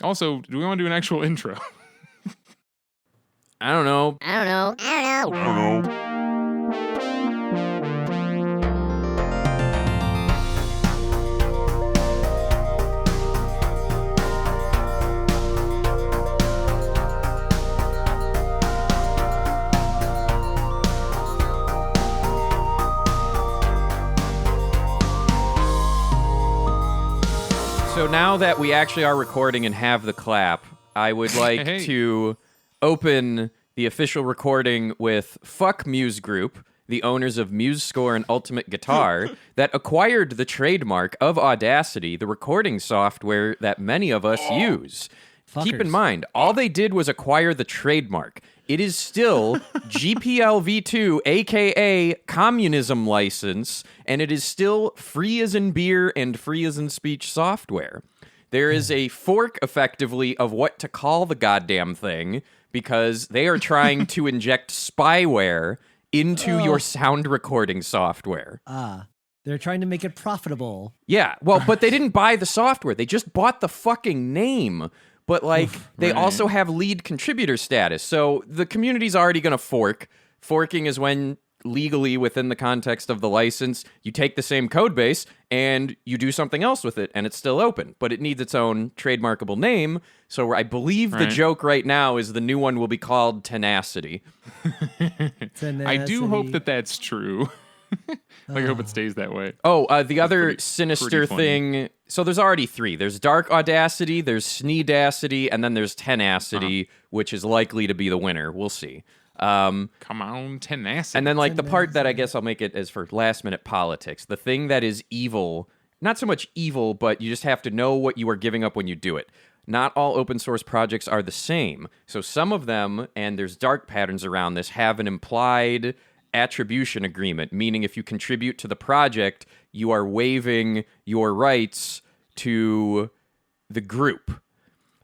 Also, do we want to do an actual intro? I don't know. So now that we actually are recording and have the clap, I would like to open the official recording with Fuck Muse Group, the owners of MuseScore and Ultimate Guitar, that acquired the trademark of Audacity, the recording software that many of us use. Fuckers. Keep in mind, all they did was acquire the trademark. It is still GPL-v2, aka communism license, and it is still free as in beer and free as in speech software. There is a fork, effectively, of what to call the goddamn thing, because they are trying to inject spyware into your sound recording software. They're trying to make it profitable. Yeah, well, but they didn't buy the software. They just bought the fucking name. But, like, they also have lead contributor status. So the community's already going to fork. Forking is when, legally, within the context of the license, you take the same code base and you do something else with it, and it's still open. But it needs its own trademarkable name. So I believe the joke right now is the new one will be called Tenacity. I do hope that that's true. I hope it stays that way. Oh, the other sinister funny. thing... So there's already three. There's Dark Audacity, there's Sneedacity, and then there's Tenacity, which is likely to be the winner. We'll see. Come on, Tenacity. And then, like, the part that I guess I'll make it as for last-minute politics. The thing that is evil, not so much evil, but you just have to know what you are giving up when you do it. Not all open-source projects are the same. So some of them, and there's dark patterns around this, have an implied attribution agreement, meaning if you contribute to the project, you are waiving your rights to the group.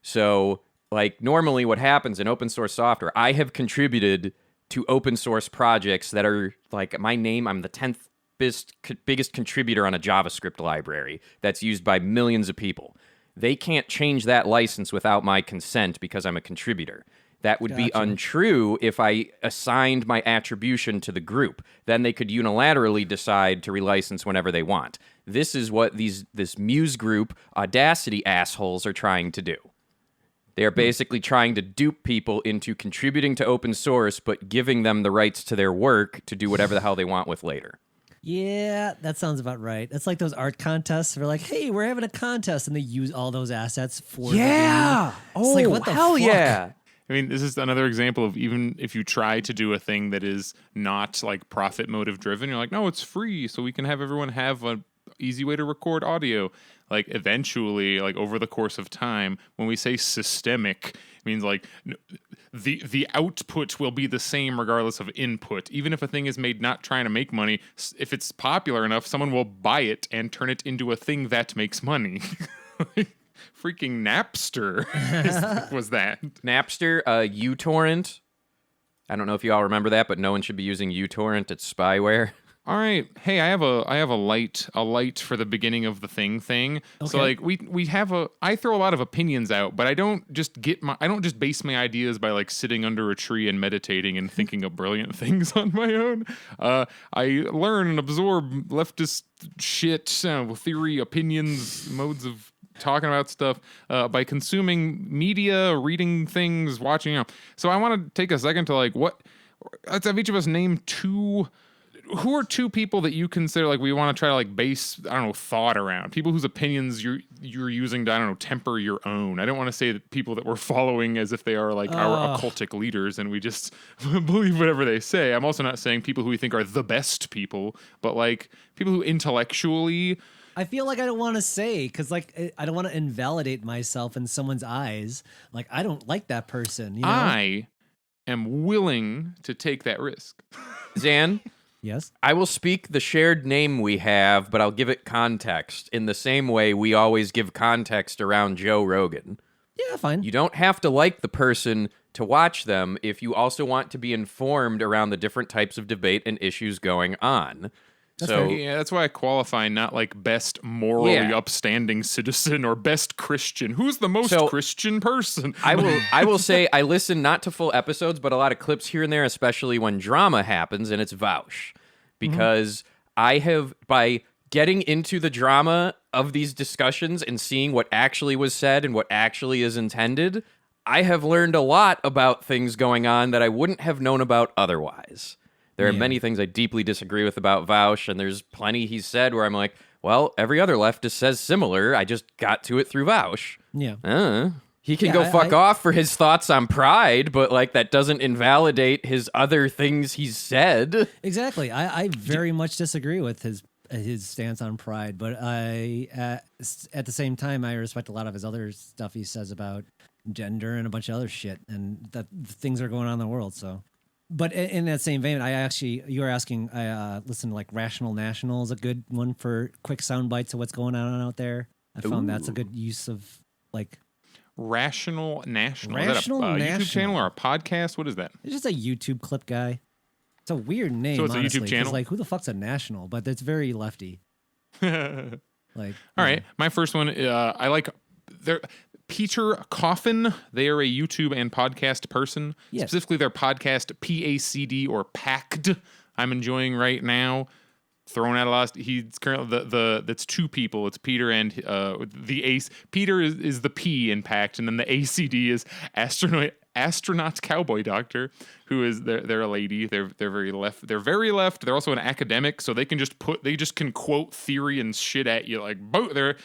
So, like, normally what happens in open source software, I have contributed to open source projects that are, like, my name, I'm the 10th biggest contributor on a JavaScript library that's used by millions of people. They can't change that license without my consent because I'm a contributor. That would be untrue if I assigned my attribution to the group. Then they could unilaterally decide to relicense whenever they want. This is what this Muse Group Audacity assholes are trying to do. They are basically trying to dupe people into contributing to open source, but giving them the rights to their work to do whatever the hell they want with later. Yeah, that sounds about right. That's like those art contests. We're like, hey, we're having a contest, and they use all those assets for the game. Oh, like, what the hell fuck? yeah. I mean, this is another example of even if you try to do a thing that is not like profit motive driven, you're like, no, it's free, so we can have everyone have a easy way to record audio. Like eventually, like over the course of time, when we say systemic, it means like the output will be the same regardless of input. Even if a thing is made not trying to make money, if it's popular enough, someone will buy it and turn it into a thing that makes money. Freaking Napster was that. Napster, uTorrent. I don't know if you all remember that, but no one should be using uTorrent. It's spyware. All right. Hey, I have a light for the beginning of the thing. Okay. So like we have I throw a lot of opinions out, but I don't just base my ideas by like sitting under a tree and meditating and thinking of brilliant things on my own. I learn and absorb leftist shit, theory, opinions, modes of talking about stuff by consuming media, reading things, watching. So I want to take a second to like let's have each of us name two. Who are two people that you consider like we want to try to like base, I don't know, thought around? People whose opinions you're using to, I don't know, temper your own. I don't want to say that people that we're following as if they are like our occultic leaders and we just believe whatever they say. I'm also not saying people who we think are the best people, but like people who intellectually... I feel like I don't want to say, because like I don't want to invalidate myself in someone's eyes. Like, I don't like that person, you know? I am willing to take that risk. Zan? Yes? I will speak the shared name we have, but I'll give it context in the same way we always give context around Joe Rogan. Yeah, fine. You don't have to like the person to watch them if you also want to be informed around the different types of debate and issues going on. That's why I qualify not like best morally Yeah. upstanding citizen or best Christian. Who's the most Christian person? I will say I listen not to full episodes, but a lot of clips here and there, especially when drama happens, and it's Vaush. Because I have, by getting into the drama of these discussions and seeing what actually was said and what actually is intended, I have learned a lot about things going on that I wouldn't have known about otherwise. There are many things I deeply disagree with about Vaush, and there's plenty he's said where I'm like, well, every other leftist says similar. I just got to it through Vaush. Yeah. He can go fuck off for his thoughts on pride, but like that doesn't invalidate his other things he's said. Exactly. I very much disagree with his stance on pride, but at the same time, I respect a lot of his other stuff he says about gender and a bunch of other shit, and that things are going on in the world. So, but in that same vein, you were asking, I listened to like Rational National is a good one for quick sound bites of what's going on out there. I found that's a good use of like Rational National. Rational is that a National. YouTube channel or a podcast? What is that? It's just a YouTube clip guy. It's a weird name. So it's a honestly, YouTube channel? 'cause, like, who the fuck's a national? But it's very lefty. Like, all right, my first one. I like their Peter Coffin. They are a YouTube and podcast person. Yes. Specifically, their podcast PACD or Packed. I'm enjoying right now. Throwing out a lot. He's currently that's two people. It's Peter and the Ace. Peter is the P in Packed, and then the ACD is astronaut cowboy doctor, who is they're a lady. They're very left. They're very left. They're also an academic, so they can can quote theory and shit at you like they're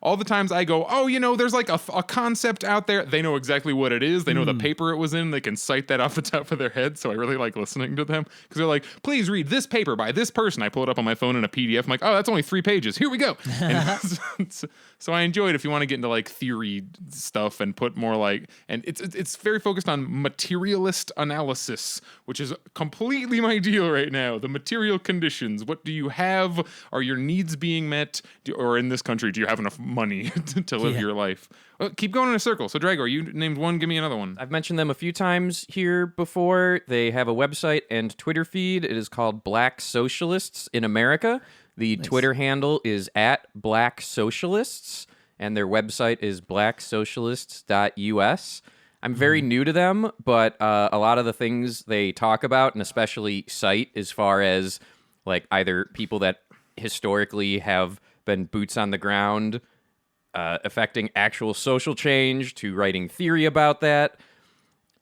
all the times I go, oh, there's like a concept out there. They know exactly what it is. They know the paper it was in. They can cite that off the top of their head. So I really like listening to them because they're like, please read this paper by this person. I pull it up on my phone in a PDF. I'm like, oh, that's only 3 pages. Here we go. And so I enjoy it if you want to get into like theory stuff and put more like, and it's very focused on materialist analysis, which is completely my deal right now. The material conditions. What do you have? Are your needs being met? Or in this country, do you have enough money to live your life? Well, keep going in a circle. So Draggor, you named one. Give me another one. I've mentioned them a few times here before. They have a website and Twitter feed. It is called BlackSocialists in America. The Twitter handle is @BlackSocialists, and their website is blacksocialists.us. I'm very new to them, but a lot of the things they talk about, and especially cite as far as like either people that historically have been boots on the ground affecting actual social change to writing theory about that.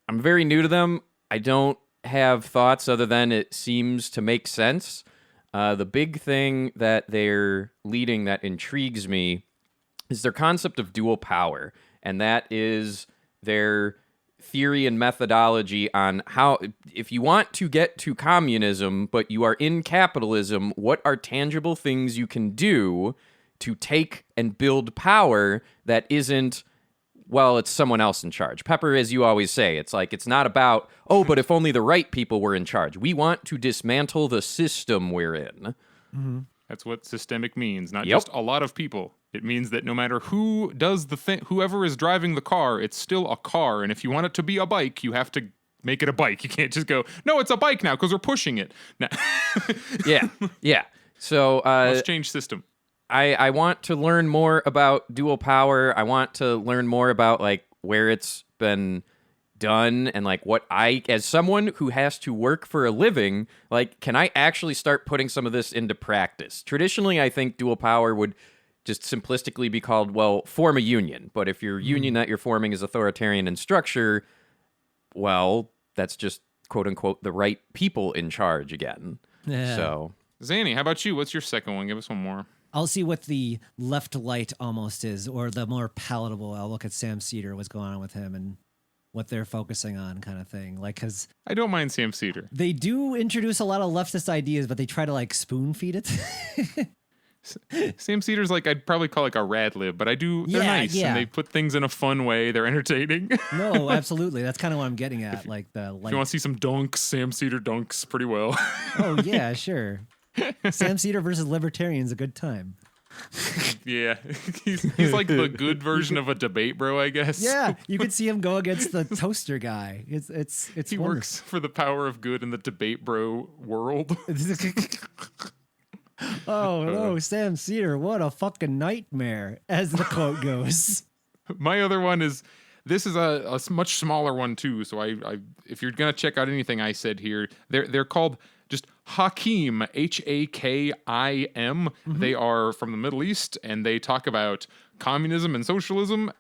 I'm very new to them. I don't have thoughts other than it seems to make sense. The big thing that they're leading that intrigues me is their concept of dual power, and that is their theory and methodology on how, if you want to get to communism, but you are in capitalism, what are tangible things you can do to take and build power that isn't, well, it's someone else in charge. Pepper, as you always say, it's like, it's not about, oh, but if only the right people were in charge. We want to dismantle the system we're in. Mm-hmm. That's what systemic means, not just a lot of people. It means that no matter who does the thing, whoever is driving the car, it's still a car. And if you want it to be a bike, you have to make it a bike. You can't just go, no, it's a bike now because we're pushing it. No. Yeah. So let's change system. I want to learn more about dual power. I want to learn more about like where it's been done and like what I, as someone who has to work for a living, like, can I actually start putting some of this into practice? Traditionally, I think dual power would just simplistically be called, well, form a union. But if your union that you're forming is authoritarian in structure, well, that's just quote unquote the right people in charge again. Yeah. So, Zanny, how about you? What's your second one? Give us one more. I'll see what the left light almost is, or the more palatable. I'll look at Sam Seder, what's going on with him, and what they're focusing on, kind of thing. Like, because I don't mind Sam Seder. they do introduce a lot of leftist ideas, but they try to like spoon feed it. Sam Seder's like, I'd probably call like a rad lib, but they're nice and they put things in a fun way. They're entertaining. No, absolutely. That's kind of what I'm getting at. Like the If you want to see some dunks, Sam Seder dunks pretty well. Oh yeah, sure. Sam Seder versus libertarians, a good time. Yeah, he's like the good version of a debate bro, I guess. Yeah, you could see him go against the toaster guy. It's he works for the power of good in the debate bro world. Oh no, Sam Cedar, what a fucking nightmare, as the quote goes. My other one is, this is a much smaller one too. So I if you're gonna check out anything I said here, they're called just Hakim, Hakim. They are from the Middle East, and they talk about communism and socialism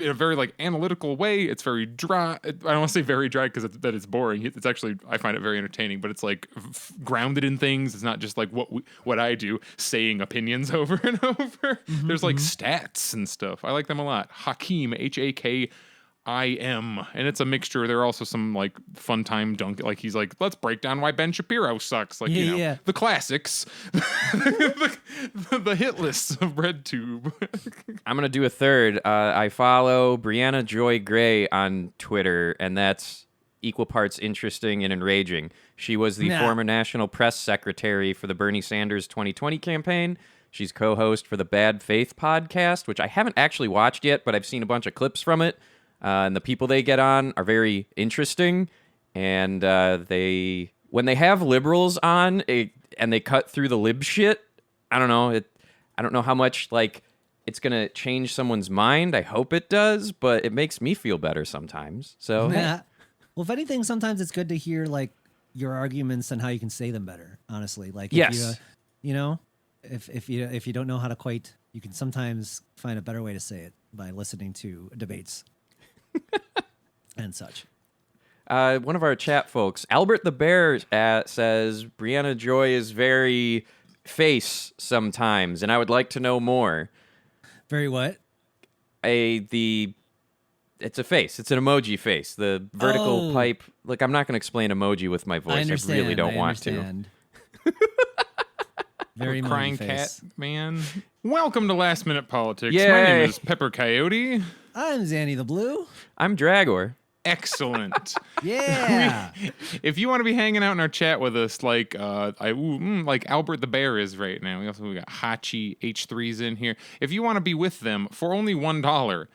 in a very like analytical way. It's very dry. I don't want to say very dry because it's boring. It's actually, I find it very entertaining, but it's like grounded in things. It's not just like what I do, saying opinions over and over. There's like stats and stuff. I like them a lot. Hakim, Hakim. And it's a mixture. There are also some like fun time dunk. Like he's like, let's break down why Ben Shapiro sucks. Like, the classics, the hit lists of RedTube. I'm going to do a third. I follow Briahna Joy Gray on Twitter, and that's equal parts interesting and enraging. She was the former national press secretary for the Bernie Sanders 2020 campaign. She's co-host for the Bad Faith podcast, which I haven't actually watched yet, but I've seen a bunch of clips from it. And the people they get on are very interesting, and when they have liberals on and they cut through the lib shit, I don't know. I don't know how much like it's gonna change someone's mind. I hope it does, but it makes me feel better sometimes. So Well, if anything, sometimes it's good to hear like your arguments and how you can say them better. Honestly, like yes, if you don't know how to quite, you can sometimes find a better way to say it by listening to debates. And such. One of our chat folks, Albert the Bear, says Briahna Joy is very face sometimes, and I would like to know more. Very what? It's a face. It's an emoji face. The vertical pipe. Look, I'm not going to explain emoji with my voice. I really don't want to. Very crying face. cat man. Welcome to Last Minute Politics. Yay. My name is Pepper Coyote. I'm Zanny the Blue. I'm Draggor. Excellent. Yeah. If you want to be hanging out in our chat with us, like like Albert the Bear is right now. We got Hachi H3's in here. If you want to be with them for only $1,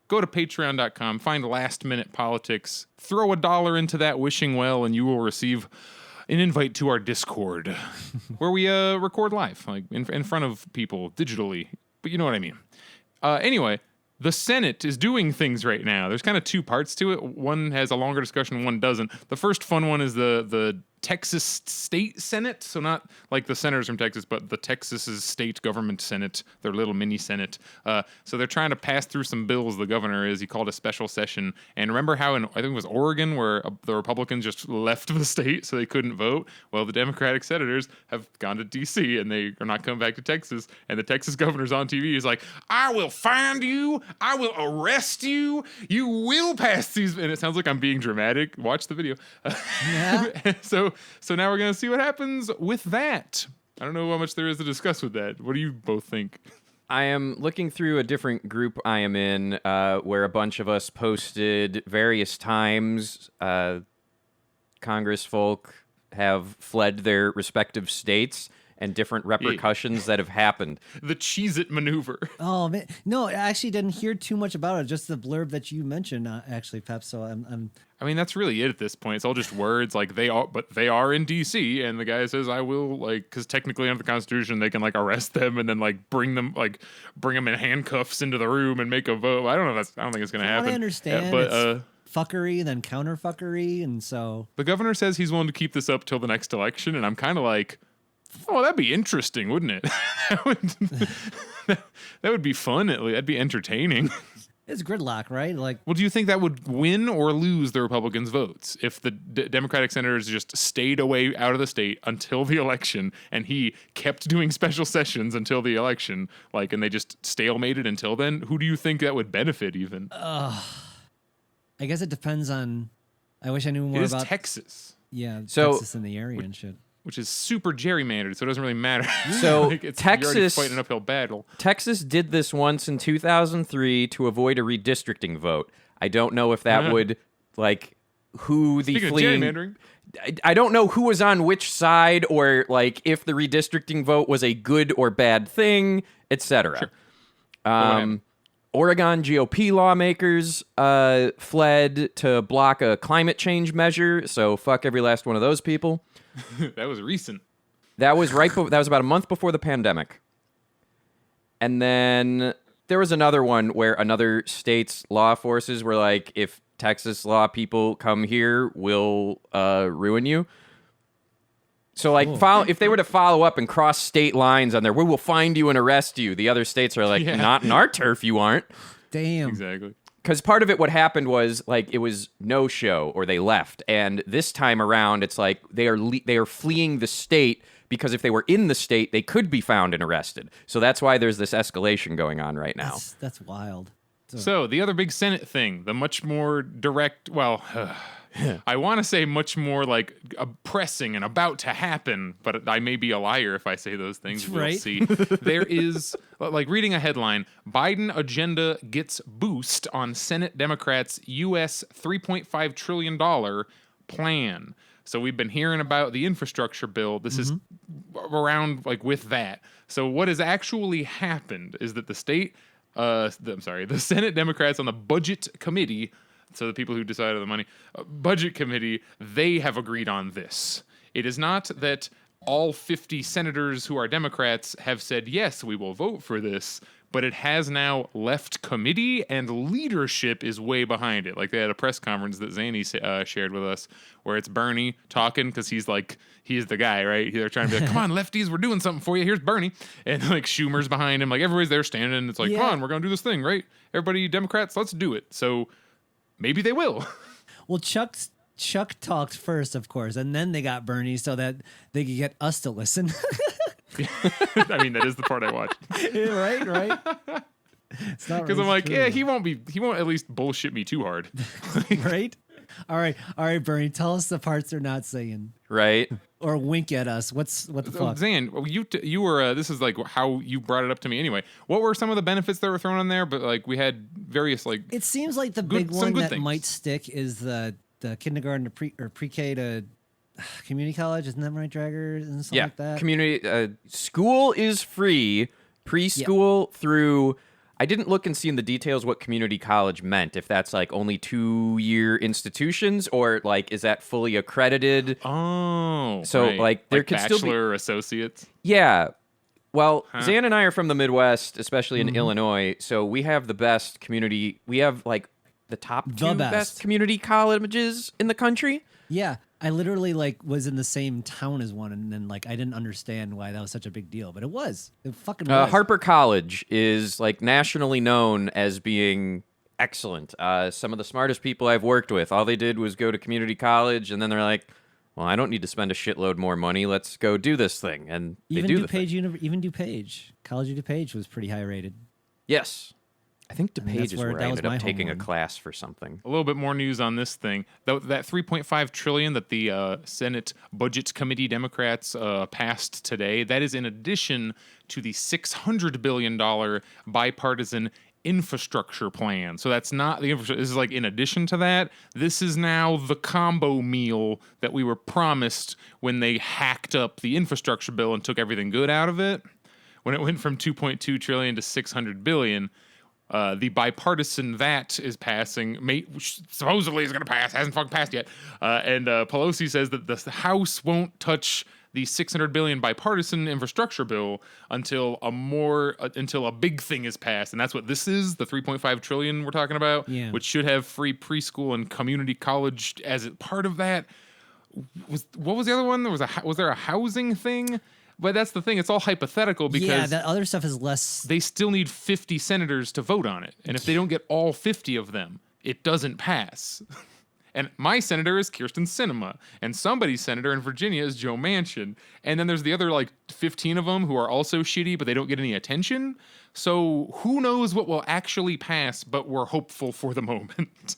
go to patreon.com, find Last Minute Politics, throw $1 into that wishing well, and you will receive an invite to our Discord, where we record live, like in front of people digitally. But you know what I mean. Anyway. The Senate is doing things right now. There's kind of two parts to it. One has a longer discussion, one doesn't. The first fun one is the Texas State Senate. So not like the senators from Texas, but the Texas's state government Senate, their little mini Senate. So they're trying to pass through some bills. The governor is. He called a special session. And remember how I think it was Oregon where the Republicans just left the state so they couldn't vote? Well, the Democratic senators have gone to D.C. and they are not coming back to Texas. And the Texas governor's on TV. He's like, I will find you. I will arrest you. You will pass these. And it sounds like I'm being dramatic. Watch the video. Yeah. So now we're going to see what happens with that. I don't know how much there is to discuss with that. What do you both think? I am looking through a different group I am in where a bunch of us posted various times. Congress folk have fled their respective states and different repercussions that have happened. The Cheez-It maneuver. Oh man, no, I actually didn't hear too much about it. Just the blurb that you mentioned, actually, Pep. So I mean, that's really it at this point. It's all just words. Like they are in D.C. and the guy says, "I will," like, because technically under the Constitution they can like arrest them and then like bring them in handcuffs into the room and make a vote. I don't know. I don't think it's gonna happen. I understand, but it's fuckery, then counter fuckery, and so the governor says he's willing to keep this up till the next election, and I'm kind of like, oh, that'd be interesting, wouldn't it? that would be fun. That'd be entertaining. it's gridlock, right? Like, Well, do you think that would win or lose the Republicans' votes if the Democratic senators just stayed away out of the state until the election and he kept doing special sessions until the election, and they just stalemated until then? Who do you think that would benefit even? I guess it depends on. I wish I knew more It is about Texas. Yeah, So- Texas and the area and shit. Which is super gerrymandered, so it doesn't really matter. So you're already Texas fighting an uphill battle. Texas did this once in 2003 to avoid a redistricting vote. I don't know if that would who the Speaking fleeing. of gerrymandering, I don't know who was on which side, or if the redistricting vote was a good or bad thing, etc. Sure. Oregon GOP lawmakers fled to block a climate change measure, so fuck every last one of those people. that was recent. That was that was about a month before the pandemic. And then there was another one where another state's law forces were like, if Texas law people come here, we'll ruin you. So, like, if they were to follow up and cross state lines on there, we will find you and arrest you. The other states are like, not in our turf, you aren't. Damn. Exactly. Because part of it, what happened was, like, it was no show or they left. And this time around, it's like they are fleeing the state because if they were in the state, they could be found and arrested. So that's why there's this escalation going on right now. That's wild. So the other big Senate thing, the much more direct, I want to say much more like pressing and about to happen, but I may be a liar if I say those things. We'll see. There is, like reading a headline, Biden agenda gets boost on Senate Democrats' U.S. $3.5 trillion plan. So we've been hearing about the infrastructure bill. This is around like with that. So what has actually happened is that the Senate Democrats on the Budget Committee, so the people who decided the money, Budget Committee, they have agreed on this. It is not that all 50 senators who are Democrats have said, yes, we will vote for this, but it has now left committee and leadership is way behind it. Like they had a press conference that Zanny shared with us where it's Bernie talking because he's the guy, right? They're trying to be like, come on, lefties, we're doing something for you. Here's Bernie. And like Schumer's behind him. Like everybody's there standing. And it's like, come on, we're going to do this thing, right? Everybody, Democrats, let's do it. So maybe they will. Well, Chuck talked first, of course, and then they got Bernie so that they could get us to listen. I mean, that is the part I watched. Right. It's not because I'm like, true. He won't at least bullshit me too hard. Right? All right, Bernie, tell us the parts they're not saying. Right. Or wink at us. What the fuck? Zan, you were, this is like how you brought it up to me anyway. What were some of the benefits that were thrown on there? But like we had various like. It seems like the big one that might stick is the kindergarten to pre-K to community college. Isn't that right, Draggor? And something like that? Community school is free, preschool through. I didn't look and see in the details what community college meant. If that's like only 2-year institutions or like is that fully accredited? Oh, so right. like there could still be bachelor associates. Yeah. Well, Zan and I are from the Midwest, especially in Illinois, so we have the best community. We have like the top two best community colleges in the country. Yeah. I literally like was in the same town as one, and then like I didn't understand why that was such a big deal, but it was. It fucking was. Harper College is like nationally known as being excellent. Some of the smartest people I've worked with, all they did was go to community college, and then they're like, "Well, I don't need to spend a shitload more money. Let's go do this thing." And even they do even DuPage, College of DuPage was pretty high rated. Yes. I think DuPage is where I ended up taking a homework. class for something. A little bit more news on this thing. That $3.5 trillion that the Senate Budget Committee Democrats passed today, that is in addition to the $600 billion bipartisan infrastructure plan. So that's not the infrastructure. This is like in addition to that. This is now the combo meal that we were promised when they hacked up the infrastructure bill and took everything good out of it. When it went from 2.2 trillion to 600 billion. The bipartisan that is passing, supposedly is going to pass, hasn't fucking passed yet. And Pelosi says that the House won't touch the $600 billion bipartisan infrastructure bill until a big thing is passed, and that's what this is, the $3.5 trillion we're talking about, which should have free preschool and community college as part of that. What was the other one? Was there a housing thing? But that's the thing. It's all hypothetical because that other stuff is less. They still need 50 senators to vote on it. And if they don't get all 50 of them, it doesn't pass. And my senator is Kirsten Sinema. And somebody's senator in Virginia is Joe Manchin. And then there's the other like 15 of them who are also shitty, but they don't get any attention. So who knows what will actually pass, but we're hopeful for the moment.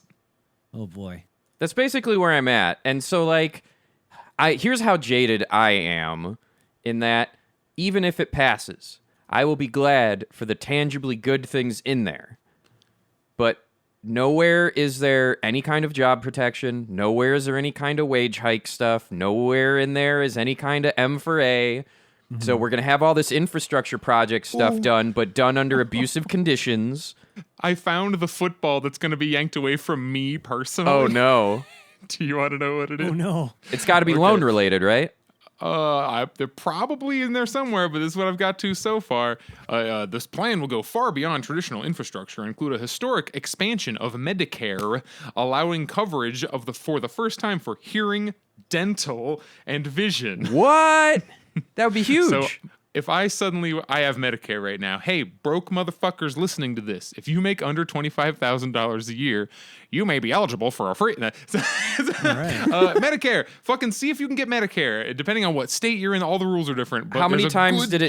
Oh, boy. That's basically where I'm at. And so like, here's how jaded I am. In that, even if it passes, I will be glad for the tangibly good things in there. But nowhere is there any kind of job protection. Nowhere is there any kind of wage hike stuff. Nowhere in there is any kind of M for A. Mm-hmm. So we're going to have all this infrastructure project stuff done, but done under abusive conditions. I found the football that's going to be yanked away from me personally. Oh, no. Do you want to know what it is? Oh, no. It's got to be loan related, right? They're probably in there somewhere, but this is what I've got to so far. This plan will go far beyond traditional infrastructure, include a historic expansion of Medicare, allowing coverage for the first time for hearing, dental, and vision. What? That would be huge. So if I have Medicare right now, hey, broke motherfuckers listening to this, if you make under $25,000 a year, you may be eligible for a free Medicare. Fucking see if you can get Medicare. Depending on what state you're in, all the rules are different. But How many times did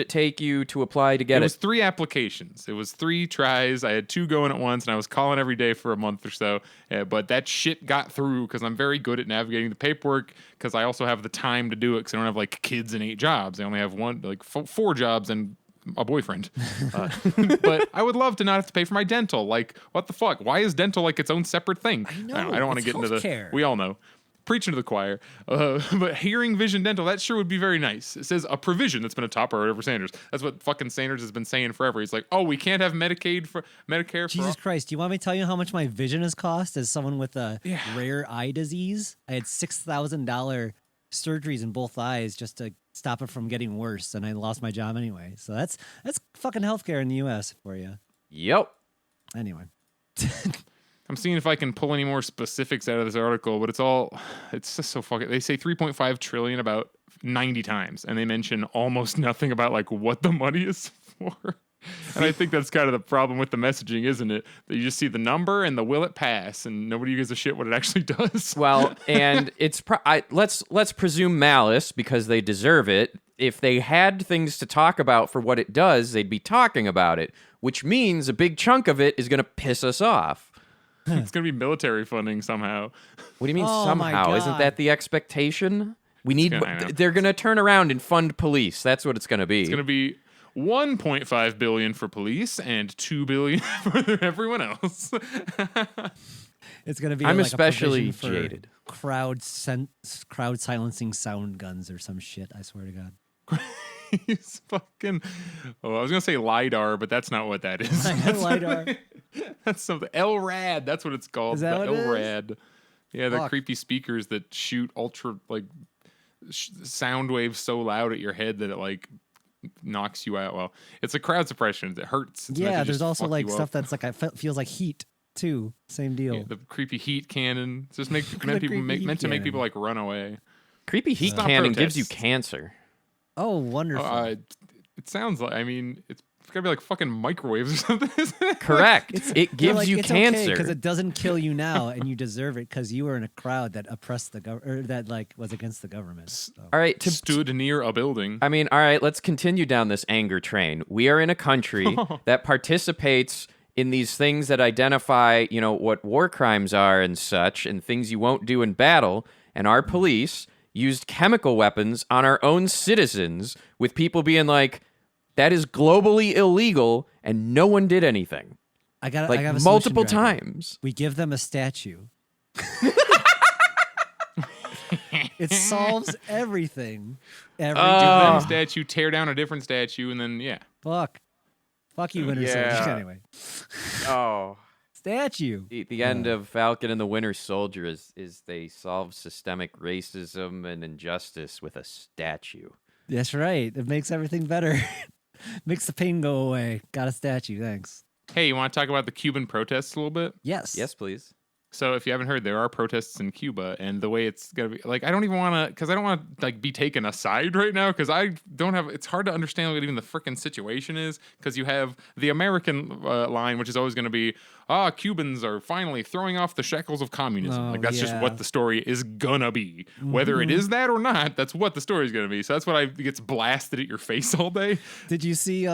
it take you to apply to get it? It was 3 applications. It was 3 tries. I had 2 going at once, and I was calling every day for a month or so. But that shit got through because I'm very good at navigating the paperwork. Because I also have the time to do it. Because I don't have like kids and 8 jobs. I only have 4 jobs and a boyfriend. But I would love to not have to pay for my dental. Like, what the fuck? Why is dental like its own separate thing? I don't want to get into the... We all know. Preaching to the choir. But hearing, vision, dental, that sure would be very nice. It says a provision that's been a top priority for Sanders. That's what fucking Sanders has been saying forever. He's like, oh, we can't have Medicare for Jesus Christ, do you want me to tell you how much my vision has cost as someone with a rare eye disease? I had $6,000 surgeries in both eyes just to stop it from getting worse, and I lost my job anyway. So that's fucking healthcare in the U.S. for you. Yep. Anyway. I'm seeing if I can pull any more specifics out of this article, but it's just so fucking... They say 3.5 trillion about 90 times, and they mention almost nothing about like what the money is for. And I think that's kind of the problem with the messaging, isn't it? That you just see the number and the will it pass, and nobody gives a shit what it actually does. Well, and it's let's presume malice because they deserve it. If they had things to talk about for what it does, they'd be talking about it, which means a big chunk of it is going to piss us off. It's going to be military funding somehow. What do you mean somehow? Isn't that the expectation? They're going to turn around and fund police. That's what it's going to be. It's going to be 1.5 billion for police and 2 billion for everyone else. It's going to be I'm like especially a for jaded. Crowd silencing sound guns or some shit, I swear to God. He's fucking... Oh, I was going to say LiDAR, but that's not what that is. LiDAR. That's something. LRAD, that's what it's called. Is that what LRAD. Yeah, the Fuck. creepy speakers that shoot ultra, like, sound waves so loud at your head that it, like, knocks you out. Well, it's a crowd suppression. It hurts. It's Yeah, there's also, like, stuff that's, like, feels like heat, too. Same deal. Yeah, the creepy heat cannon. It's just meant to make people, like, run away. Creepy heat cannon gives you cancer. Oh, wonderful. It sounds like, I mean, it's gotta be like fucking microwaves or something, isn't it? Correct. It gives you cancer. Because it doesn't kill you now, and you deserve it because you were in a crowd that oppressed the government, or that like was against the government. So. All right, stood near a building. I mean, all right, let's continue down this anger train. We are in a country that participates in these things that identify, what war crimes are and such, and things you won't do in battle, and our police used chemical weapons on our own citizens, with people being like, that is globally illegal, and no one did anything. I got a multiple solution, Draggor. times. We give them a statue. It solves everything. Statue, tear down a different statue, and then Fuck you, Winter Soldier. Anyway. Oh. Statue. The end of Falcon and the Winter Soldier is they solve systemic racism and injustice with a statue. That's right. It makes everything better. Makes the pain go away. Got a statue. Thanks. Hey, you want to talk about the Cuban protests a little bit? Yes. Yes, please. So if you haven't heard, there are protests in Cuba, and the way it's gonna be, like, I don't even want to, because I don't want to like be taken aside right now, because I don't have. It's hard to understand what even the frickin' situation is, because you have the American line, which is always going to be, Cubans are finally throwing off the shackles of communism. Like that's just what the story is gonna be, whether it is that or not. That's what the story is gonna be. So that's what gets blasted at your face all day. Did you see?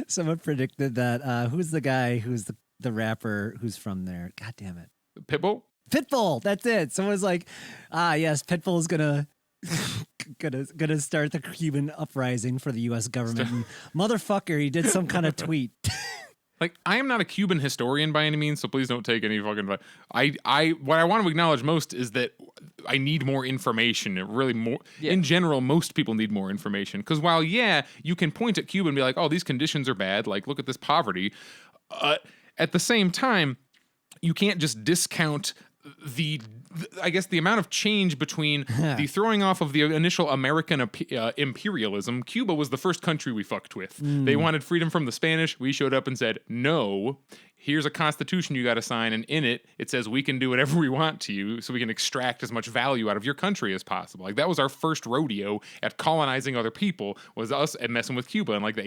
Someone predicted that. Who's the guy? Who's the rapper? Who's from there? God damn it. Pitbull, that's it. Someone's like, yes, Pitbull is gonna start the Cuban uprising for the U.S. government. And motherfucker, he did some kind of tweet. Like, I am not a Cuban historian by any means, so please don't take any fucking. What I want to acknowledge most is that I need more information. In general, most people need more information, because while you can point at Cuba and be like, oh, these conditions are bad. Like, look at this poverty. At the same time, you can't just discount the I guess the amount of change between the throwing off of the initial American imperialism. Cuba was the first country we fucked with. They wanted freedom from the Spanish. We showed up and said, no, here's a constitution you got to sign. And in it, it says we can do whatever we want to you so we can extract as much value out of your country as possible. Like that was our first rodeo at colonizing other people, was us messing with Cuba in like the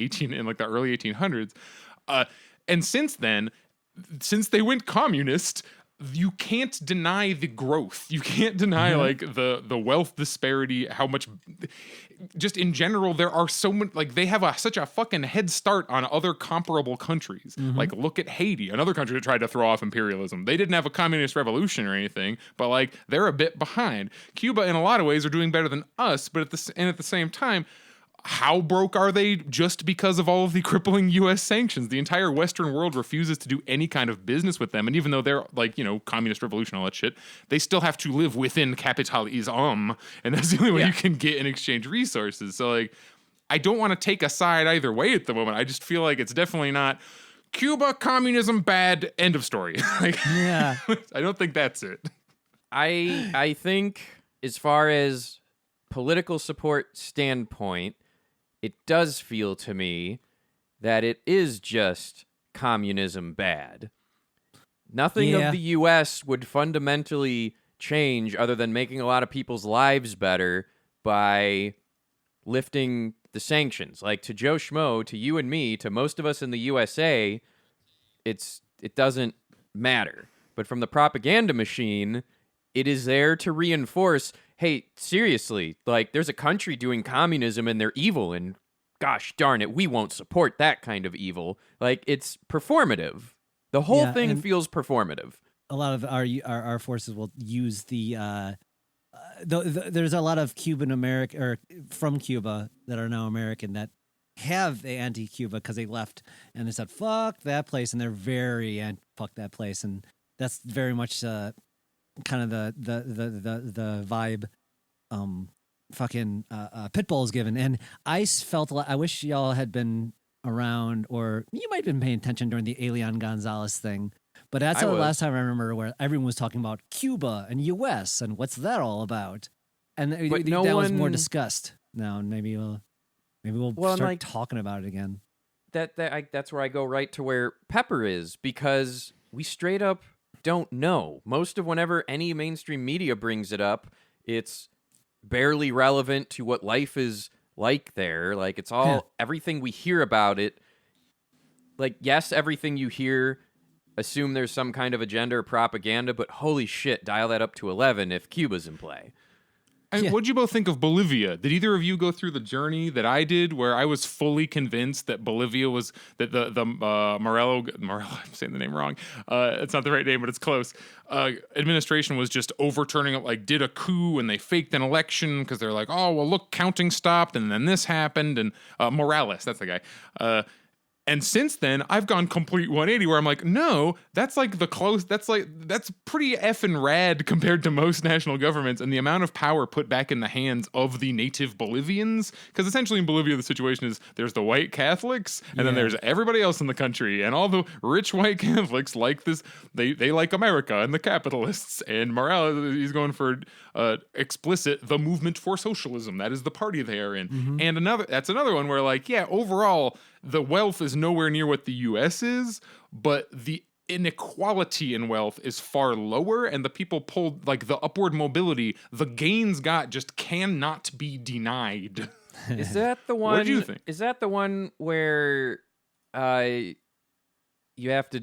early 1800s. And since then, since they went communist, you can't deny the growth. You can't deny like the wealth disparity, how much just in general there are so many, like they have such a fucking head start on other comparable countries. Like look at Haiti, another country that tried to throw off imperialism. They didn't have a communist revolution or anything, but like they're a bit behind. Cuba in a lot of ways are doing better than us, but at the same time, how broke are they just because of all of the crippling U.S. sanctions? The entire Western world refuses to do any kind of business with them. And even though they're like, communist revolution, all that shit, they still have to live within capitalism. And that's the only way you can get and exchange resources. So like, I don't want to take a side either way at the moment. I just feel like it's definitely not Cuba, communism, bad, end of story. I don't think that's it. I think as far as political support standpoint, it does feel to me that it is just communism bad. Nothing of the U.S. would fundamentally change other than making a lot of people's lives better by lifting the sanctions. Like to Joe Schmo, to you and me, to most of us in the USA, it doesn't matter. But from the propaganda machine, it is there to reinforce, hey, seriously, like there's a country doing communism and they're evil and gosh darn it, we won't support that kind of evil. Like it's performative. The whole thing feels performative. A lot of our forces will use there's a lot of Cuban American or from Cuba that are now American that have the anti-Cuba because they left and they said fuck that place, and they're very fuck that place, and that's very much kind of the vibe fucking Pitbull is given. And I felt I wish y'all had been around, or you might have been paying attention during the Elian Gonzalez thing, but that's the last time I remember where everyone was talking about Cuba and US and what's that all about, and that was more discussed. Now maybe we'll start talking about it again. That's where I go right to where Pepper is, because we straight up don't know. Most of whenever any mainstream media brings it up, it's barely relevant to what life is like there. Like it's all everything we hear about it. Like yes, everything you hear, assume there's some kind of agenda or propaganda, but holy shit, dial that up to 11 if Cuba's in play. And what'd you both think of Bolivia? Did either of you go through the journey that I did, where I was fully convinced that Bolivia was that the Morello, I'm saying the name wrong. It's not the right name, but it's close. Administration was just overturning it, like did a coup and they faked an election because they're like, oh well, look, counting stopped and then this happened, and Morales, that's the guy. And since then, I've gone complete 180 where I'm like, no, that's like that's pretty effing rad compared to most national governments, and the amount of power put back in the hands of the native Bolivians. Because essentially in Bolivia, the situation is there's the white Catholics and then there's everybody else in the country, and all the rich white Catholics like this. They like America and the capitalists, and Morales, he's going for explicit the movement for socialism. That is the party they are in. Mm-hmm. And that's another one where like, yeah, overall, the wealth is nowhere near what the U.S. is, but the inequality in wealth is far lower, and the people pulled, like the upward mobility, the gains got just cannot be denied. Is that the one? What do you think? Is that the one where you have to,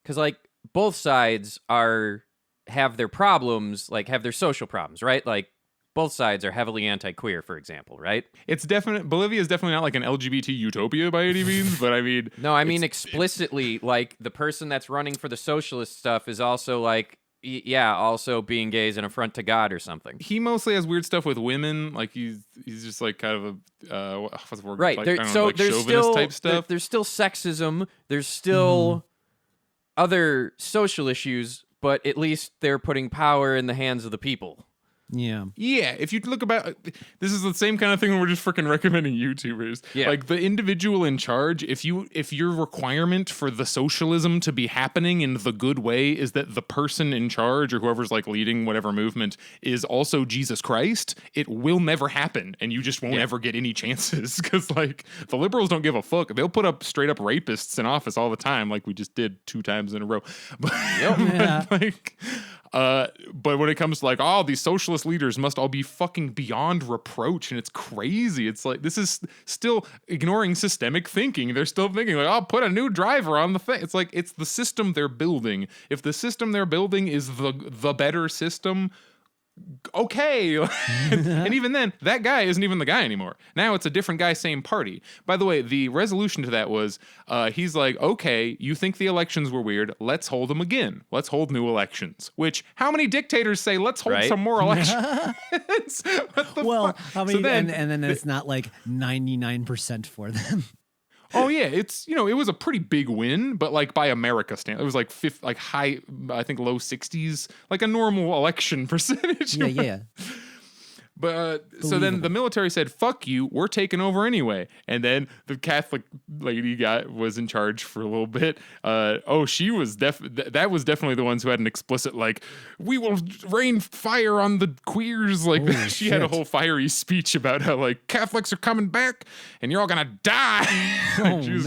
because like both sides have their problems, like have their social problems, right? Like both sides are heavily anti-queer, for example, right? Bolivia is definitely not like an LGBT utopia by any means, but I mean... No, I mean explicitly, like, the person that's running for the socialist stuff is also like, also being gay is an affront to God or something. He mostly has weird stuff with women, like he's just like kind of a... what's the word? Right, like, there's chauvinist still type stuff. There's still sexism, there's still other social issues, but at least they're putting power in the hands of the people. Yeah. Yeah, if you look about, this is the same kind of thing when we're just freaking recommending YouTubers. Yeah. Like the individual in charge, if your requirement for the socialism to be happening in the good way is that the person in charge or whoever's like leading whatever movement is also Jesus Christ, it will never happen, and you just won't ever get any chances because like the liberals don't give a fuck. They'll put up straight up rapists in office all the time, like we just did 2 times in a row. But, but when it comes to like, oh, these socialist leaders must all be fucking beyond reproach, and it's crazy. It's like, this is still ignoring systemic thinking. They're still thinking like, oh, put a new driver on the thing. It's like, it's the system they're building. If the system they're building is the better system, okay. And even then, that guy isn't even the guy anymore. Now it's a different guy, same party. By the way, the resolution to that was he's like, okay, you think the elections were weird, let's hold them again. Let's hold new elections. Which, how many dictators say, let's hold some more elections? Well, I mean, and then it's not like 99% for them. Oh yeah, it's, it was a pretty big win, but like by America standard, it was like high, I think low 60s, like a normal election percentage. Yeah. But so then the military said, "Fuck you, we're taking over anyway." And then the Catholic lady was in charge for a little bit. She was that was definitely the ones who had an explicit like, "We will rain fire on the queers." Like she had a whole fiery speech about how like Catholics are coming back and you're all gonna die. She was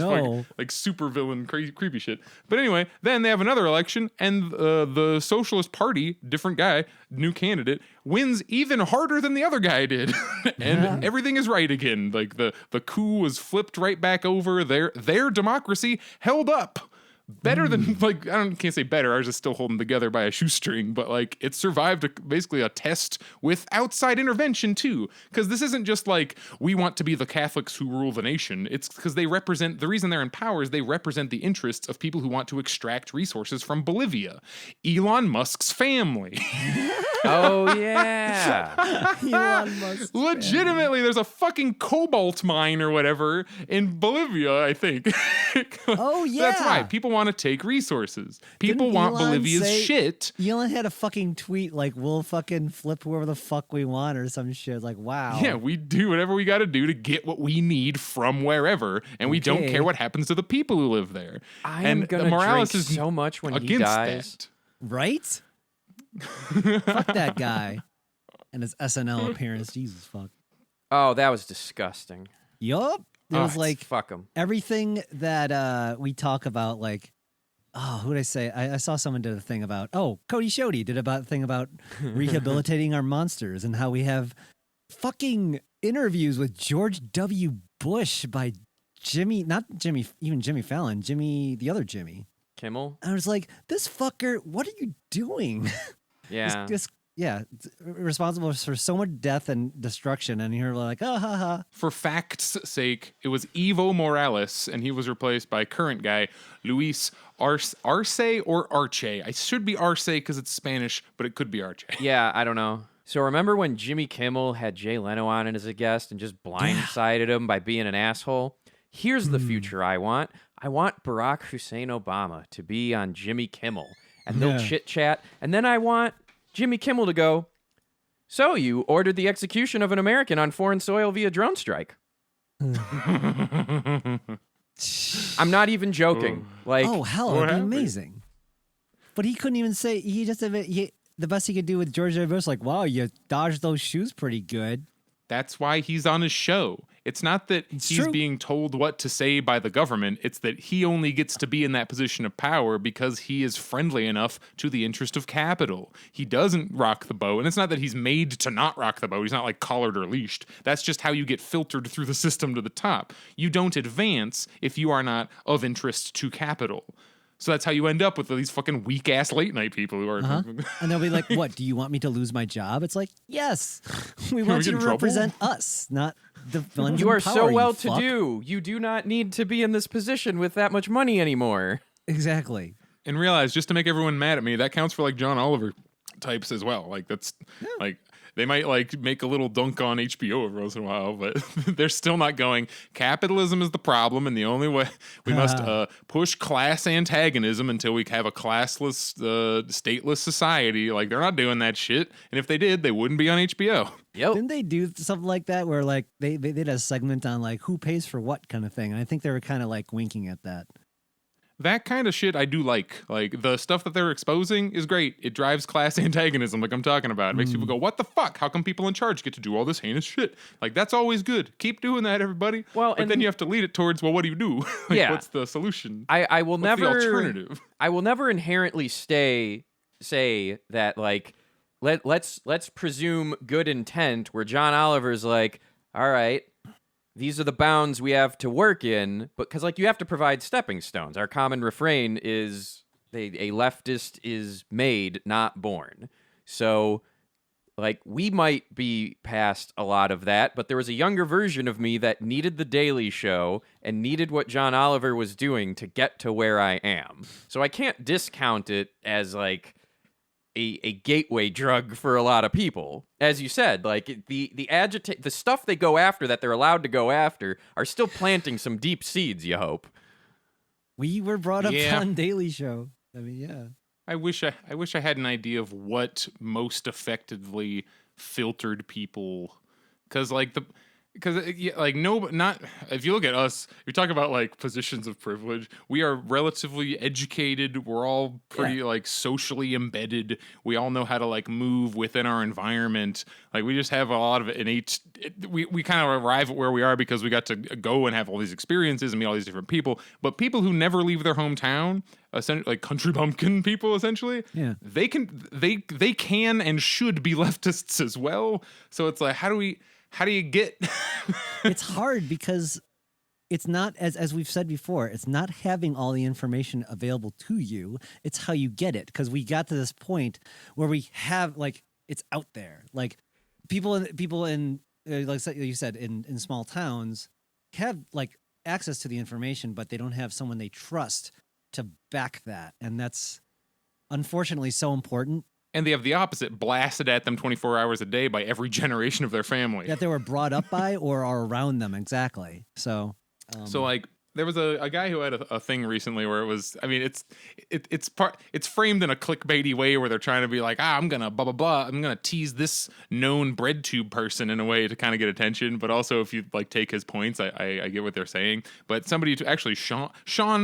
like super villain, crazy, creepy shit. But anyway, then they have another election, and the Socialist Party, different guy, new candidate, wins even harder than the other guy did. And everything is right again. Like the coup was flipped right back over. Their democracy held up better than, like, can't say better, ours is still holding together by a shoestring, but like it survived basically a test with outside intervention too, because this isn't just like we want to be the Catholics who rule the nation. It's because they represent, the reason they're in power is they represent the interests of people who want to extract resources from Bolivia. Elon Musk's family. Oh yeah. Elon Musk. Legitimately, there's a fucking cobalt mine or whatever in Bolivia, I think. Oh yeah. That's right. People want to take resources. People want Bolivia's shit. Elon had a fucking tweet like, "We'll fucking flip whoever the fuck we want," or some shit. Like, wow. Yeah, we do whatever we got to do to get what we need from wherever, and we don't care what happens to the people who live there. I'm gonna Morales drink is so much when he against dies. that. Right? Fuck that guy and his SNL appearance. Jesus fuck. Oh, that was disgusting. Yup. It was like fuck him. Everything that we talk about, like, who did I say? I saw someone did a thing about, Cody Shoddy did a thing about rehabilitating our monsters and how we have fucking interviews with George W. Bush by Jimmy Fallon, the other Jimmy. Kimmel? I was like, this fucker, what are you doing? Yeah. Responsible for so much death and destruction, and you're like, ha ha. For fact's sake, it was Evo Morales, and he was replaced by current guy Luis Arce or Arce. I should be Arce because it's Spanish, but it could be Arce. Yeah, I don't know. So remember when Jimmy Kimmel had Jay Leno on as a guest and just blindsided him by being an asshole? Here's the future I want. I want Barack Hussein Obama to be on Jimmy Kimmel, and they'll chit-chat, and then I want Jimmy Kimmel to go, "So you ordered the execution of an American on foreign soil via drone strike." I'm not even joking. Like, oh hell, it'd be amazing. But he couldn't even say. He just the best he could do with George W. Bush, like, "Wow, you dodged those shoes pretty good." That's why he's on his show. It's not that he's being told what to say by the government. It's that he only gets to be in that position of power because he is friendly enough to the interest of capital. He doesn't rock the boat. And it's not that he's made to not rock the boat. He's not like collared or leashed. That's just how you get filtered through the system to the top. You don't advance if you are not of interest to capital. So that's how you end up with these fucking weak ass late night people who are. And they'll be like, "What? Do you want me to lose my job?" It's like, yes, we want you to represent us, not the villains. You are in power, so well to do. You do not need to be in this position with that much money anymore. Exactly. And realize, just to make everyone mad at me, that counts for like John Oliver types as well. Like that's like they might like make a little dunk on HBO every once in a while, but they're still not going. Capitalism is the problem, and the only way we must push class antagonism until we have a classless, stateless society. Like they're not doing that shit, and if they did, they wouldn't be on HBO. Yep. Didn't they do something like that where like they did a segment on like who pays for what kind of thing? And I think they were kind of like winking at that. That kind of shit I do like. Like, the stuff that they're exposing is great. It drives class antagonism, like I'm talking about. It makes people go, what the fuck? How come people in charge get to do all this heinous shit? Like, that's always good. Keep doing that, everybody. Well, but then you have to lead it towards, well, what do you do? Like, Yeah. what's the solution? I will What's never... the alternative? I will never inherently say that, like, let's presume good intent, where John Oliver's like, all right, these are the bounds we have to work in, but because like you have to provide stepping stones. Our common refrain is a leftist is made, not born. So like we might be past a lot of that, but there was a younger version of me that needed the Daily Show and needed what John Oliver was doing to get to where I am. So I can't discount it as like a gateway drug for a lot of people. As you said, like the stuff they go after that they're allowed to go after are still planting some deep seeds, you hope. We were brought up on Daily Show. I mean, yeah. I wish I had an idea of what most effectively filtered people, because if you look at us, you talk about like positions of privilege. We are relatively educated. We're all pretty like socially embedded. We all know how to like move within our environment. Like we just have a lot of innate. We kind of arrive at where we are because we got to go and have all these experiences and meet all these different people. But people who never leave their hometown, essentially like country bumpkin people, essentially, they can and should be leftists as well. So it's like, how do you get? It's hard because it's not, as we've said before, it's not having all the information available to you. It's how you get it. Because we got to this point where we have like it's out there. Like people in like you said in small towns have like access to the information, but they don't have someone they trust to back that, and that's unfortunately so important. And they have the opposite blasted at them 24 hours a day by every generation of their family. That they were brought up by or are around them, exactly. So like, there was a guy who had a thing recently where it was, I mean, it's framed in a clickbaity way where they're trying to be like, I'm gonna blah blah blah, I'm gonna tease this known bread tube person in a way to kind of get attention, but also if you like take his points, I get what they're saying. But somebody actually Sean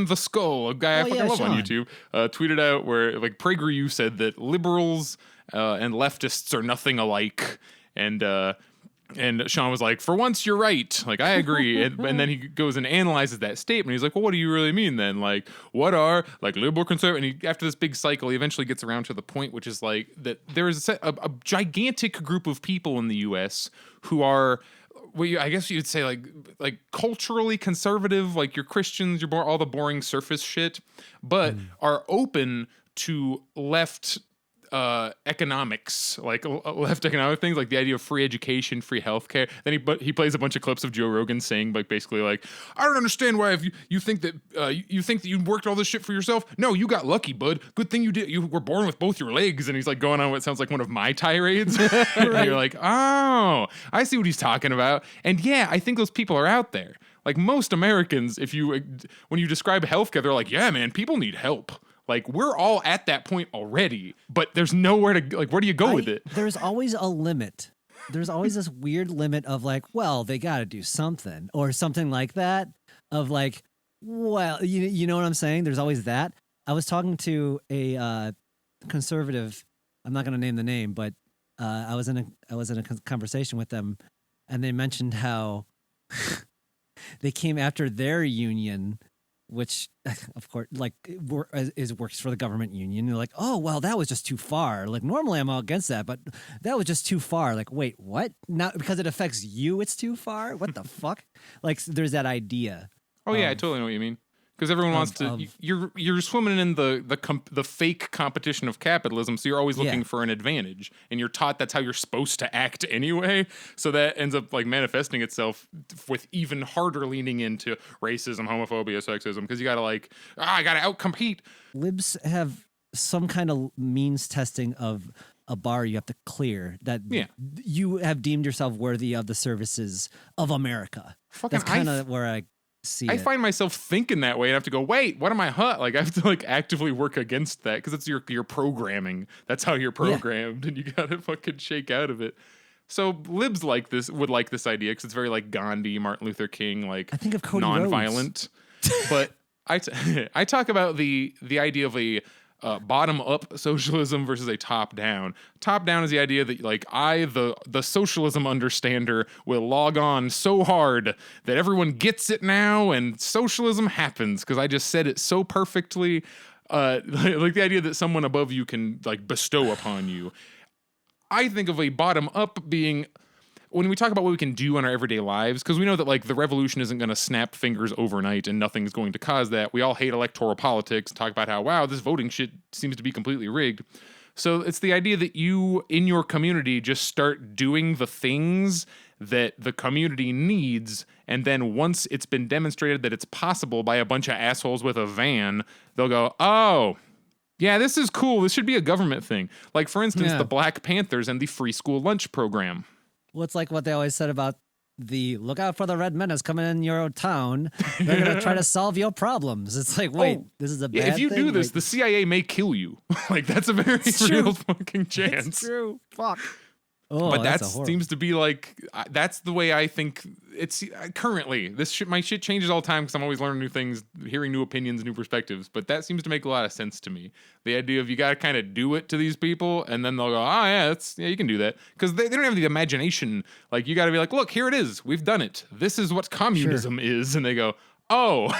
the Skull, a guy I fucking love on YouTube, tweeted out where like PragerU said that liberals and leftists are nothing alike, and Sean was like, for once, you're right. Like, I agree. and then he goes and analyzes that statement. He's like, well, what do you really mean then? Like, what are, like, liberal conservative? And after this big cycle, he eventually gets around to the point, which is like, that there is a gigantic group of people in the U.S. who are, well, I guess you'd say, like culturally conservative, like you're Christians, you're all the boring surface shit, but are open to left economics, like left economic things, like the idea of free education, free healthcare. Then he plays a bunch of clips of Joe Rogan saying, like, basically, like, I don't understand why you think that you worked all this shit for yourself. No, you got lucky, bud. Good thing you did. You were born with both your legs. And he's like going on what sounds like one of my tirades. And you're like, oh, I see what he's talking about. And yeah, I think those people are out there. Like most Americans, when you describe healthcare, they're like, yeah, man, people need help. Like, we're all at that point already, but there's nowhere to, like, where do you go with it? There's always a limit. There's always this weird limit of, like, well, they got to do something or something like that of, like, well, you know what I'm saying? There's always that. I was talking to a conservative, I'm not going to name the name, but I was in a conversation with them, and they mentioned how they came after their union, which, of course, like works for the government union. They're like, oh, well, that was just too far. Like, normally I'm all against that, but that was just too far. Like, wait, what? Not because it affects you, it's too far? What the fuck? Like, there's that idea. Oh, yeah, I totally know what you mean. Because everyone wants to, you're swimming in the fake competition of capitalism, so you're always looking for an advantage, and you're taught that's how you're supposed to act anyway. So that ends up like manifesting itself with even harder leaning into racism, homophobia, sexism, because you gotta I gotta outcompete. Libs have some kind of means testing of a bar you have to clear, that Yeah. you have deemed yourself worthy of the services of America. Fucking, That's kind of where I see I it. find myself thinking that way and I have to go, wait, what am I Like I have to like actively work against that because it's your programming. That's how you're programmed and you gotta fucking shake out of it. So libs would like this idea because it's very like Gandhi, Martin Luther King, like I think of Cody nonviolent. But I talk about the idea of a bottom up socialism versus a top down. Top down is the idea that like the socialism understander will log on so hard that everyone gets it now and socialism happens because I just said it so perfectly. Like the idea that someone above you can like bestow upon you. I think of a bottom up being when we talk about what we can do in our everyday lives, because we know that like the revolution isn't going to snap fingers overnight and nothing's going to cause that. We all hate electoral politics, talk about how, wow, this voting shit seems to be completely rigged. So it's the idea that you in your community just start doing the things that the community needs. And then once it's been demonstrated that it's possible by a bunch of assholes with a van, they'll go, oh, yeah, this is cool. This should be a government thing. Like, for instance, the Black Panthers and the free school lunch program. Well, it's like what they always said about the look out for the red menace coming in your town. They're going to try to solve your problems. It's like, wait, this is a bad thing? If you do this, like, the CIA may kill you. Like, that's a very real fucking chance. It's true. Fuck. Oh, but that horror. seems to be like, that's the way I think it's currently. My shit changes all the time because I'm always learning new things, hearing new opinions, new perspectives. But that seems to make a lot of sense to me. The idea of you got to kind of do it to these people and then they'll go, oh, yeah, you can do that. Because they don't have the imagination. Like, you got to be like, look, here it is. We've done it. This is what communism is. And they go, oh,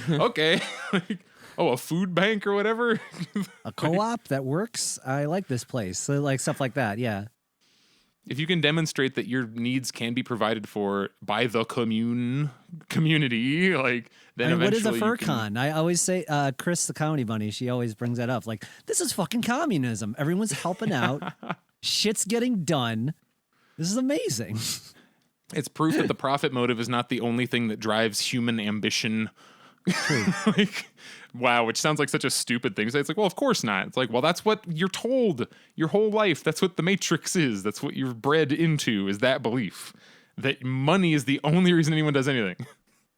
okay. Like, oh, a food bank or whatever. A co-op that works. I like this place. So, like stuff like that. Yeah. If you can demonstrate that your needs can be provided for by the community, like then eventually what is a FurCon? I always say, Chris, the comedy bunny, she always brings that up. Like, this is fucking communism. Everyone's helping out. Shit's getting done. This is amazing. It's proof that the profit motive is not the only thing that drives human ambition. Like, wow, which sounds like such a stupid thing to say. It's like, well, of course not. It's like, well, that's what you're told your whole life. That's what the Matrix is. That's what you're bred into, is that belief that money is the only reason anyone does anything.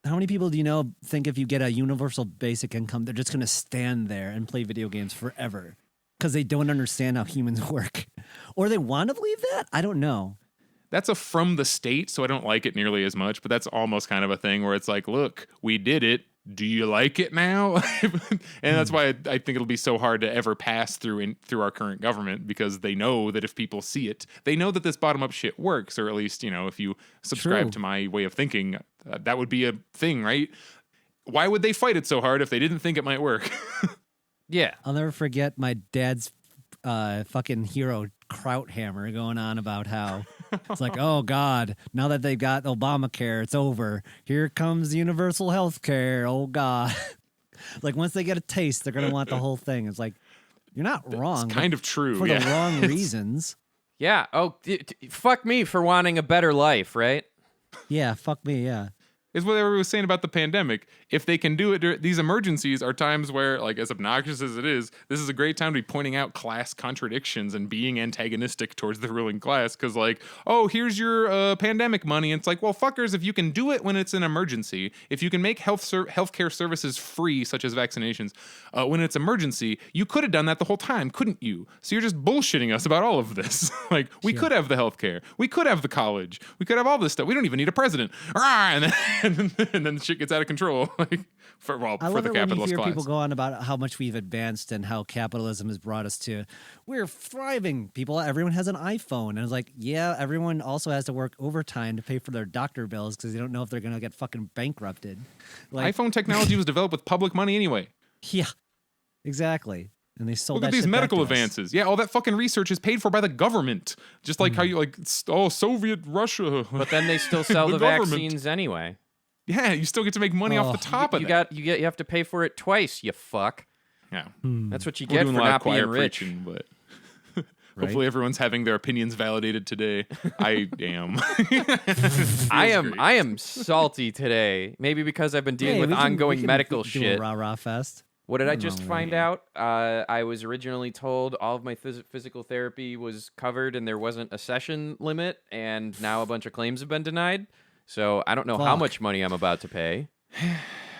How many people do you know think if you get a universal basic income, they're just going to stand there and play video games forever because they don't understand how humans work? Or they want to believe that? I don't know. That's a from the state, so I don't like it nearly as much, but that's almost kind of a thing where it's like, look, we did it. Do you like it now? And that's why I think it'll be so hard to ever pass through our current government, because they know that if people see it, they know that this bottom up shit works, or at least, if you subscribe to my way of thinking, that would be a thing, right? Why would they fight it so hard if they didn't think it might work? Yeah. I'll never forget my dad's fucking hero Krauthammer going on about how it's like, oh God, now that they've got Obamacare, it's over. Here comes universal health care. Oh God. Like, once they get a taste, they're going to want the whole thing. It's like, you're not wrong. It's kind of true. For the wrong reasons. Yeah. Oh, fuck me for wanting a better life, right? Yeah, fuck me, yeah. Is what everyone was saying about the pandemic. If they can do it, these emergencies are times where, like, as obnoxious as it is, this is a great time to be pointing out class contradictions and being antagonistic towards the ruling class. Because, like, oh, here's your pandemic money. And it's like, well, fuckers, if you can do it when it's an emergency, if you can make healthcare services free, such as vaccinations, when it's emergency, you could have done that the whole time, couldn't you? So you're just bullshitting us about all of this. Like, we could have the healthcare, we could have the college, we could have all this stuff. We don't even need a president. And then the shit gets out of control. Like, for the capitalist class. I love it when you hear people go on about how much we've advanced and how capitalism has brought us to, we're thriving. Everyone has an iPhone. And it's like, yeah, everyone also has to work overtime to pay for their doctor bills because they don't know if they're going to get fucking bankrupted. Like, iPhone technology was developed with public money anyway. Yeah, exactly. And they sold Look at these medical advances. Yeah, all that fucking research is paid for by the government. Just like how you, like, Soviet Russia. But then they still sell the vaccines anyway. Yeah, you still get to make money off the top of that. You have to pay for it twice, you fuck. Yeah. That's what you get for not being rich. Preaching, but hopefully everyone's having their opinions validated today. I am. I am salty today. Maybe because I've been dealing with ongoing medical shit. Do a rah-rah fest. What did I Nothing just wrong with find out? I was originally told all of my physical therapy was covered and there wasn't a session limit, and now a bunch of claims have been denied. So I don't know how Fuck. much money I'm about to pay.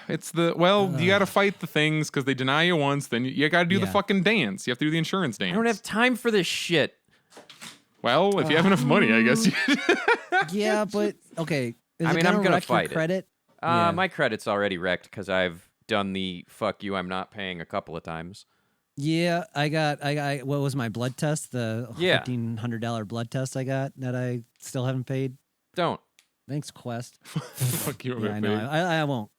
It's you got to fight the things because they deny you once. Then you got to do the Yeah. fucking dance. You have to do the insurance dance. I don't have time for this shit. Well, if you have enough money, I guess. Yeah, but okay. Is I it mean, I'm gonna wreck your fight it. credit? Yeah. My credit's already wrecked because I've done the fuck you, I'm not paying a couple of times. Yeah, I got what was my blood test? The Yeah. $1,500 blood test I got that I still haven't paid. Don't. Thanks, Quest. Fuck you, Yeah, I know. I won't.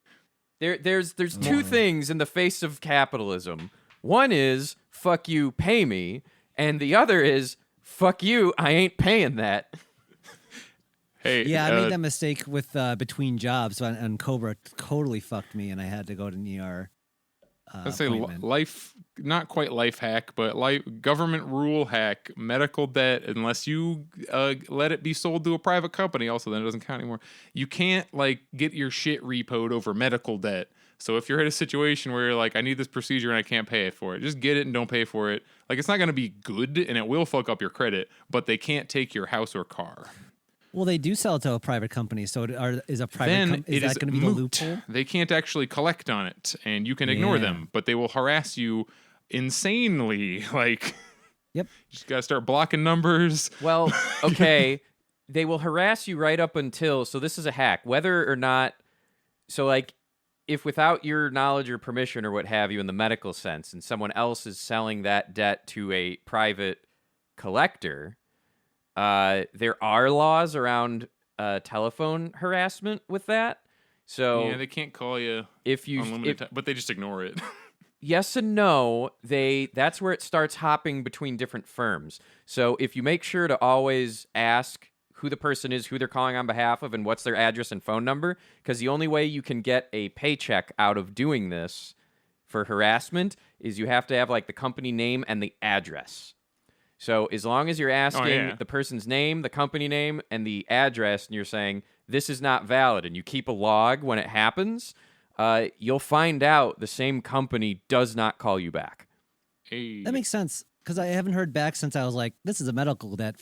There's two things in the face of capitalism. One is fuck you, pay me, and the other is fuck you, I ain't paying that. Hey, Yeah, I made that mistake with between jobs, and Cobra totally fucked me, and I had to go to an ER. Let's say appointment. life, not quite life hack, but government rule hack, medical debt, unless you let it be sold to a private company, also then it doesn't count anymore. You can't get your shit repoed over medical debt. So if you're in a situation where you're like, I need this procedure and I can't pay it for it, just get it and don't pay for it. It's not going to be good and it will fuck up your credit, but they can't take your house or car. Well, they do sell it to a private company, so is a private Then is it that is going to be the moot. loophole? They can't actually collect on it, and you can ignore Yeah. them, but they will harass you insanely. Yep. You just gotta start blocking numbers. Well, okay, they will harass you right up until, so this is a hack, whether or not, so if without your knowledge or permission or what have you in the medical sense, and someone else is selling that debt to a private collector, there are laws around telephone harassment with that. So Yeah, they can't call you if you unlimited time, but they just ignore it. yes and no, that's where it starts hopping between different firms. So if you make sure to always ask who the person is, who they're calling on behalf of, and what's their address and phone number, because the only way you can get a paycheck out of doing this for harassment is you have to have the company name and the address. So as long as you're asking the person's name, the company name, and the address, and you're saying this is not valid, and you keep a log when it happens, you'll find out the same company does not call you back. Hey. That makes sense because I haven't heard back since I was like, "This is a medical debt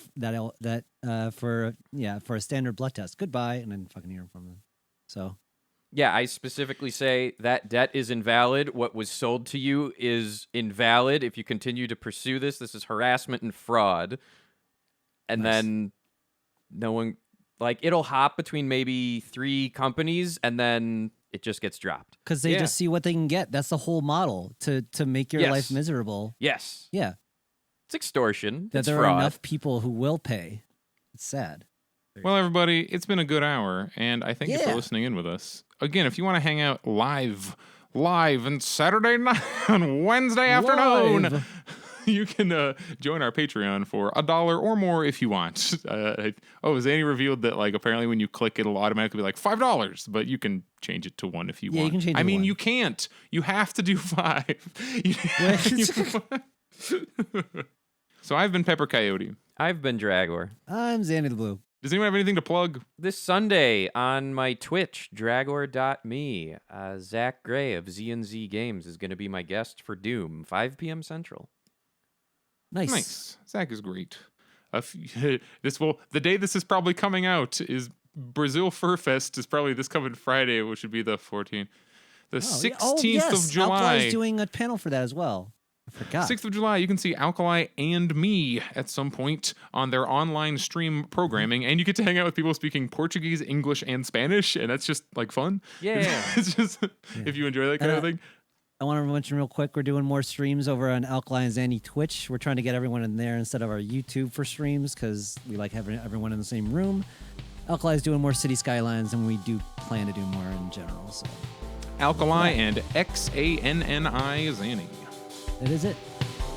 for a standard blood test." Goodbye, and then fucking hear from them. So Yeah, I specifically say that debt is invalid. What was sold to you is invalid. If you continue to pursue this is harassment and fraud. And Nice. then no one, it'll hop between maybe 3 companies and then it just gets dropped. because they Yeah. just see what they can get. That's the whole model to make your Yes. life miserable. Yes. Yeah, It's extortion. that It's there fraud. are enough people who will pay. It's sad. Well, everybody, it's been a good hour, and I thank you for Yeah. listening in with us. Again, if you want to hang out live on Saturday night, on Wednesday afternoon, Live. you can join our Patreon for $1 or more if you want. Zanny revealed that apparently when you click, it'll automatically be $5, but you can change it to 1 if you Yeah, you want. can change it I to mean, 1. you can't. You have to do 5. So I've been Pepper Coyote. I've been Draggor. I'm Xandy the Blue. Does anyone have anything to plug? This Sunday on my Twitch, Draggor.me, Zach Gray of Z&Z Games is going to be my guest for Doom, 5 p.m. Central. Nice. Zach is great. The day this is probably coming out is Brazil Fur Fest is probably this coming Friday, which would be the 14th. The 16th of July. Alkali's doing a panel for that as well. I forgot. 6th of July, you can see Alkali and me at some point on their online stream programming, and you get to hang out with people speaking Portuguese, English, and Spanish, and that's just fun. Yeah. It's just if you enjoy that kind of thing. I want to mention real quick, we're doing more streams over on Alkali and Zandy Twitch. We're trying to get everyone in there instead of our YouTube for streams because we like having everyone in the same room. Alkali is doing more City Skylines, and we do plan to do more in general. So Alkali and XANNI Zanny. that is it.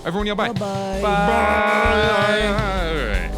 Everyone yell bye. Bye-bye. Bye.